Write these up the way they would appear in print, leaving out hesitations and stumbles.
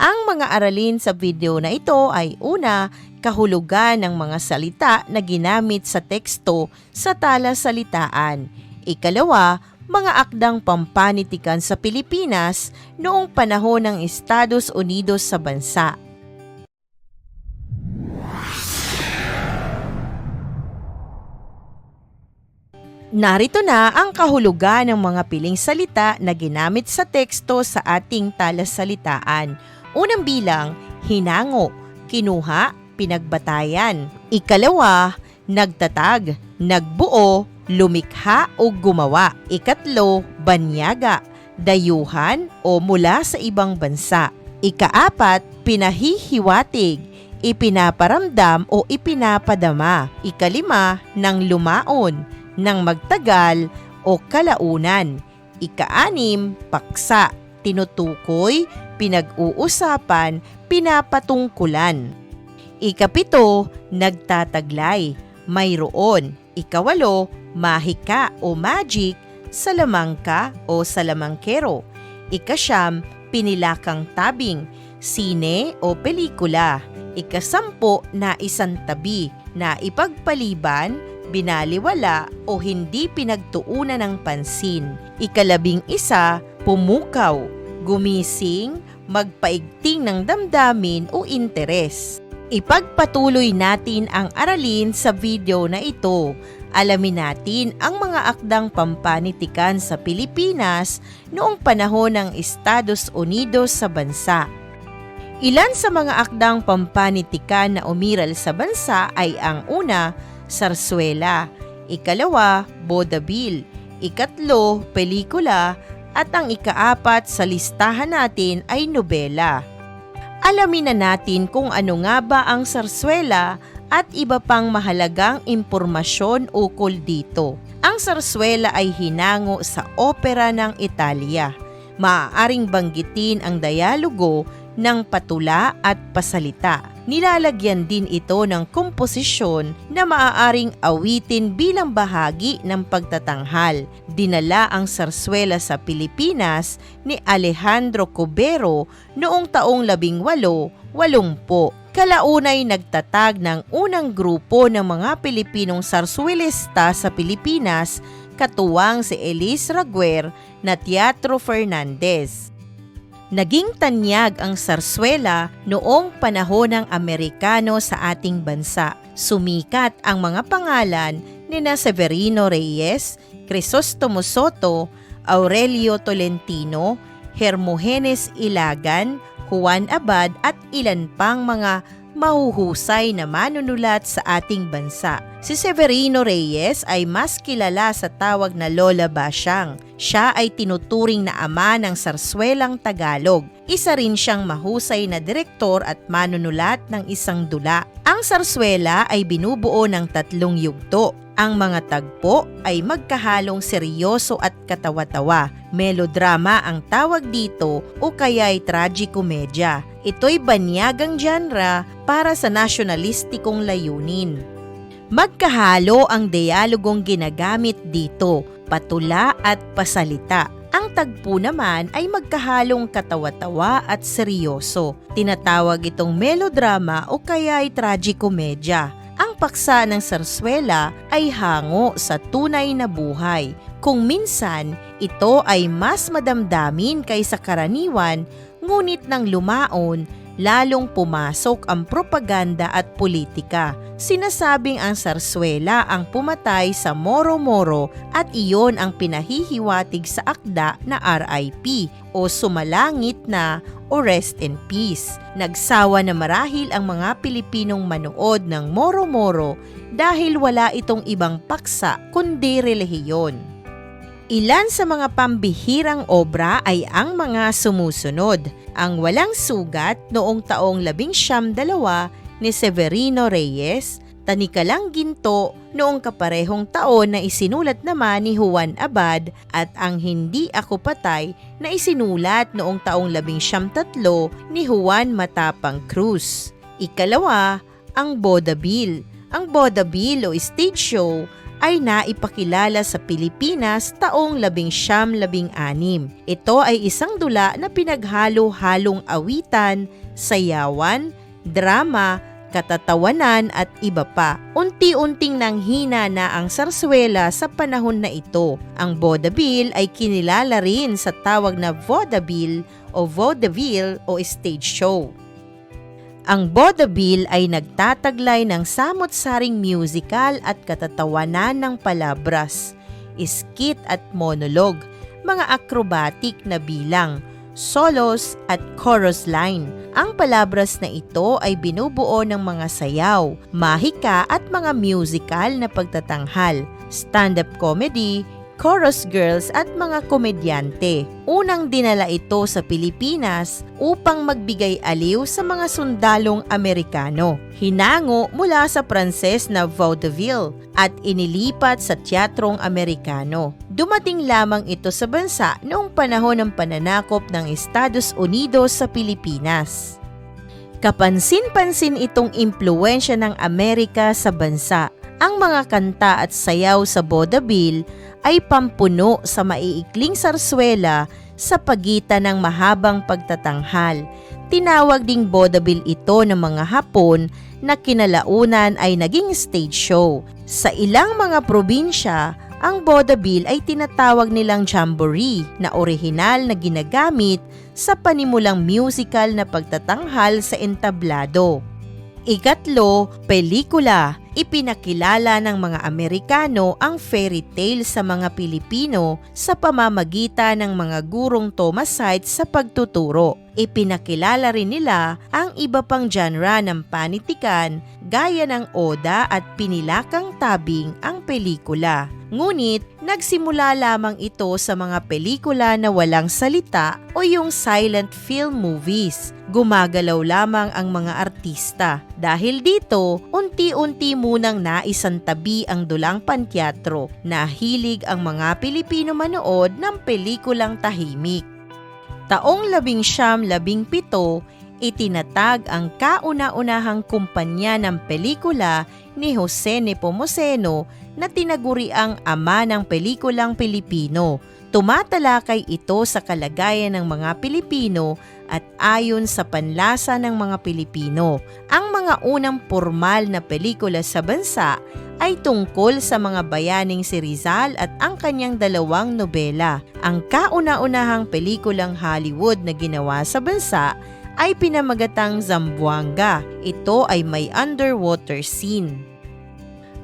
Ang mga aralin sa video na ito ay una, kahulugan ng mga salita na ginamit sa teksto sa talasalitaan. Ikalawa, mga akdang pampanitikan sa Pilipinas noong panahon ng Estados Unidos sa bansa. Narito na ang kahulugan ng mga piling salita na ginamit sa teksto sa ating talasalitaan. Unang bilang, hinango, kinuha, pinagbatayan. Ikalawa, nagtatag, nagbuo, lumikha o gumawa. Ikatlo, banyaga, dayuhan o mula sa ibang bansa. Ikaapat, pinahihiwatig, ipinaparamdam o ipinapadama. Ikalima, nang lumaon, nang magtagal o kalaunan. Ika-anim, paksa, tinutukoy, pinag-uusapan, pinapatungkulan. Ika-pito, nagtataglay, mayroon. Ika-walo, mahika o magic, salamangka o salamangkero. Ika-siyam, pinilakang tabing, sine o pelikula. Ika-sampo, naisantabi, na ipagpaliban, binaliwala o hindi pinagtuunan ng pansin. Ika-11, pumukaw, gumising, magpaigting ng damdamin o interes. Ipagpatuloy natin ang aralin sa video na ito. Alamin natin ang mga akdang pampanitikan sa Pilipinas noong panahon ng Estados Unidos sa bansa. Ilan sa mga akdang pampanitikan na umiral sa bansa ay ang una, sarswela, ikalawa, vodevil, ikatlo, pelikula, at ang ikaapat sa listahan natin ay nobela. Alamin na natin kung ano nga ba ang sarswela at iba pang mahalagang impormasyon ukol dito. Ang sarswela ay hinango sa opera ng Italia. Maaaring banggitin ang dialogo ng patula at pasalita. Nilalagyan din ito ng komposisyon na maaaring awitin bilang bahagi ng pagtatanghal. Dinala ang sarswela sa Pilipinas ni Alejandro Cubero noong taong 1880. Kalaunay nagtatag ng unang grupo ng mga Pilipinong sarswelista sa Pilipinas, katuwang si Elise Raguer na Teatro Fernandez. Naging tanyag ang sarswela noong panahon ng Amerikano sa ating bansa. Sumikat ang mga pangalan nina Severino Reyes, Crisostomo Soto, Aurelio Tolentino, Hermogenes Ilagan, Juan Abad at ilan pang mga mahuhusay na manunulat sa ating bansa. Si Severino Reyes ay mas kilala sa tawag na Lola Basyang. Siya ay tinuturing na ama ng sarswelang Tagalog. Isa rin siyang mahusay na direktor at manunulat ng isang dula. Ang sarswela ay binubuo ng 3 yugto. Ang mga tagpo ay magkahalong seryoso at katawa-tawa. Melodrama ang tawag dito o kaya'y tragikomedya. Ito'y banyagang genre para sa nasyonalistikong layunin. Magkahalo ang dialogong ginagamit dito, patula at pasalita. Ang tagpo naman ay magkahalong katawa-tawa at seryoso. Tinatawag itong melodrama o kaya'y tragikomedya. Ang paksa ng sarswela ay hango sa tunay na buhay. Kung minsan, ito ay mas madamdamin kaysa karaniwan, ngunit nang lumaon, lalong pumasok ang propaganda at politika. Sinasabing ang sarswela ang pumatay sa Moro-Moro at iyon ang pinahihiwatig sa akda na RIP o sumalangit na o rest in peace. Nagsawa na marahil ang mga Pilipinong manood ng Moro-Moro dahil wala itong ibang paksa kundi relihiyon. Ilan sa mga pambihirang obra ay ang mga sumusunod. Ang Walang Sugat noong taong 1902 ni Severino Reyes, Tanikalang Ginto noong kaparehong taon na isinulat naman ni Juan Abad at Ang Hindi Ako Patay na isinulat noong taong 1903 ni Juan Matapang Cruz. Ikalawa, ang Vodevil. Ang Vodevil o stage show ay naipakilala sa Pilipinas taong 1916. Ito ay isang dula na pinaghalo-halong awitan, sayawan, drama, katatawanan at iba pa. Unti-unting nanghina na ang sarswela sa panahon na ito. Ang vaudeville ay kinilala rin sa tawag na vaudeville o vaudeville o stage show. Ang vaudeville ay nagtataglay ng samot-saring musical at katatawanan ng palabras, skit at monolog, mga acrobatic na bilang, solos at chorus line. Ang palabras na ito ay binubuo ng mga sayaw, mahika at mga musical na pagtatanghal, stand-up comedy, chorus girls at mga komedyante. Unang dinala ito sa Pilipinas upang magbigay aliw sa mga sundalong Amerikano. Hinango mula sa Pranses na vaudeville at inilipat sa teatrong Amerikano. Dumating lamang ito sa bansa noong panahon ng pananakop ng Estados Unidos sa Pilipinas. Kapansin-pansin itong impluwensya ng Amerika sa bansa. Ang mga kanta at sayaw sa vaudeville ay pampuno sa maiikling sarswela sa pagitan ng mahabang pagtatanghal. Tinawag ding vaudeville ito ng mga Hapon na kinalaunan ay naging stage show. Sa ilang mga probinsya, ang vaudeville ay tinatawag nilang jamboree na orihinal na ginagamit sa panimulang musical na pagtatanghal sa entablado. Ikatlo, pelikula. Ipinakilala ng mga Amerikano ang fairy tale sa mga Pilipino sa pamamagitan ng mga gurong Tomasite sa pagtuturo. Ipinakilala rin nila ang iba pang genre ng panitikan gaya ng oda at pinilakang tabing ang pelikula. Ngunit nagsimula lamang ito sa mga pelikula na walang salita o yung silent film movies. Gumagalaw lamang ang mga artista. Dahil dito, unti-unti munang naisantabi ang dulang panteatro. Nahilig ang mga Pilipino manood ng pelikulang tahimik. Taong 1917, itinatag ang kauna-unahang kumpanya ng pelikula ni Jose Nepomuceno na tinaguriang ama ng pelikulang Pilipino. Tumatalakay ito sa kalagayan ng mga Pilipino at ayon sa panlasa ng mga Pilipino. Ang mga unang formal na pelikula sa bansa ay tungkol sa mga bayaning si Rizal at ang kanyang dalawang nobela. Ang kauna-unahang pelikulang Hollywood na ginawa sa bansa ay pinamagatang Zamboanga. Ito ay may underwater scene.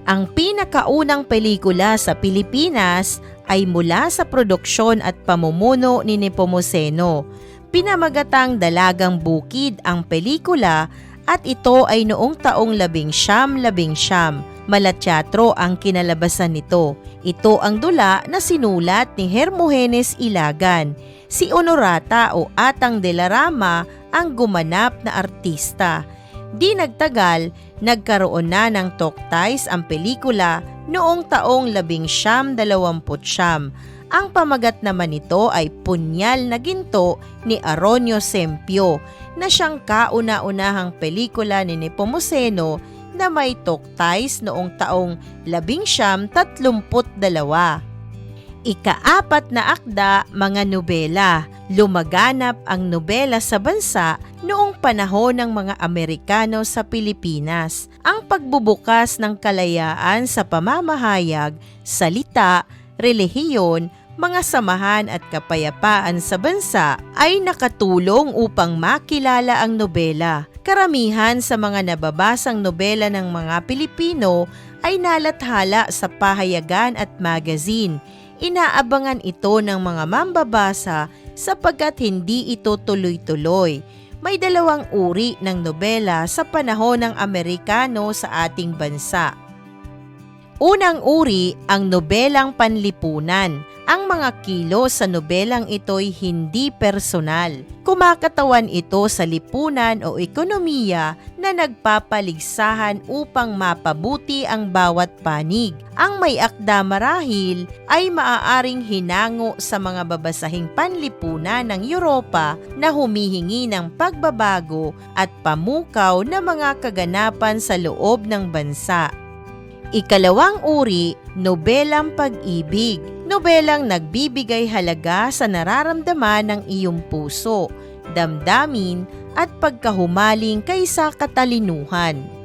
Ang pinakaunang pelikula sa Pilipinas ay mula sa produksyon at pamumuno ni Nepomuceno. Pinamagatang Dalagang Bukid ang pelikula at ito ay noong taong 1919. Malateatro ang kinalabasan nito. Ito ang dula na sinulat ni Hermogenes Ilagan. Si Honorata o Atang de la Rama ang gumanap na artista. Di nagtagal, nagkaroon na ng talkties ang pelikula noong taong 1929. Ang pamagat naman nito ay Punyal na Ginto ni Aronio Sempio na siyang kauna-unahang pelikula ni Nepomuceno na may talkties noong taong 1932. Ika-4 na akda, mga nobela. Lumaganap ang nobela sa bansa noong panahon ng mga Amerikano sa Pilipinas. Ang pagbubukas ng kalayaan sa pamamahayag, salita, relihiyon, mga samahan at kapayapaan sa bansa ay nakatulong upang makilala ang nobela. Karamihan sa mga nababasang nobela ng mga Pilipino ay nalathala sa pahayagan at magazine. Inaabangan ito ng mga mambabasa sapagkat hindi ito tuloy-tuloy. May dalawang uri ng nobela sa panahon ng Amerikano sa ating bansa. Unang uri, ang nobelang panlipunan. Ang mga kilos sa nobelang ito'y hindi personal. Kumakatawan ito sa lipunan o ekonomiya na nagpapaligsahan upang mapabuti ang bawat panig. Ang may akda marahil ay maaaring hinango sa mga babasahing panlipunan ng Europa na humihingi ng pagbabago at pamukaw na mga kaganapan sa loob ng bansa. Ikalawang uri, nobelang pag-ibig. Nobelang nagbibigay halaga sa nararamdaman ng iyong puso, damdamin at pagkahumaling kaysa katalinuhan.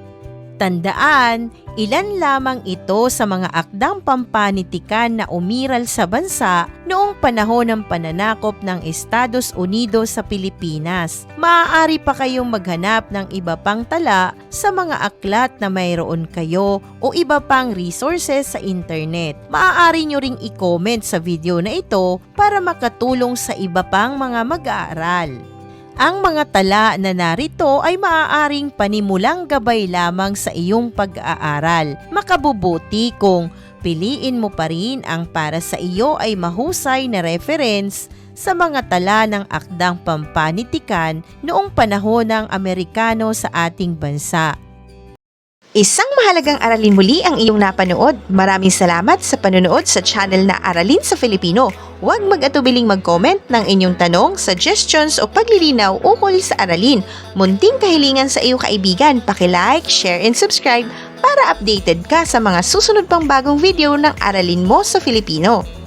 Tandaan, ilan lamang ito sa mga akdang pampanitikan na umiral sa bansa noong panahon ng pananakop ng Estados Unidos sa Pilipinas. Maaari pa kayong maghanap ng iba pang tala sa mga aklat na mayroon kayo o iba pang resources sa internet. Maaari nyo ring i-comment sa video na ito para makatulong sa iba pang mga mag-aaral. Ang mga tala na narito ay maaaring panimulang gabay lamang sa iyong pag-aaral. Makabubuti kung piliin mo pa rin ang para sa iyo ay mahusay na reference sa mga tala ng akdang pampanitikan noong panahon ng Amerikano sa ating bansa. Isang mahalagang aralin muli ang iyong napanood. Maraming salamat sa panonood sa channel na Aralin sa Filipino. Huwag mag-atubiling mag-comment ng inyong tanong, suggestions o paglilinaw ukol sa aralin. Munting kahilingan sa iyong kaibigan, paki-like, share and subscribe para updated ka sa mga susunod pang bagong video ng Aralin mo sa Filipino.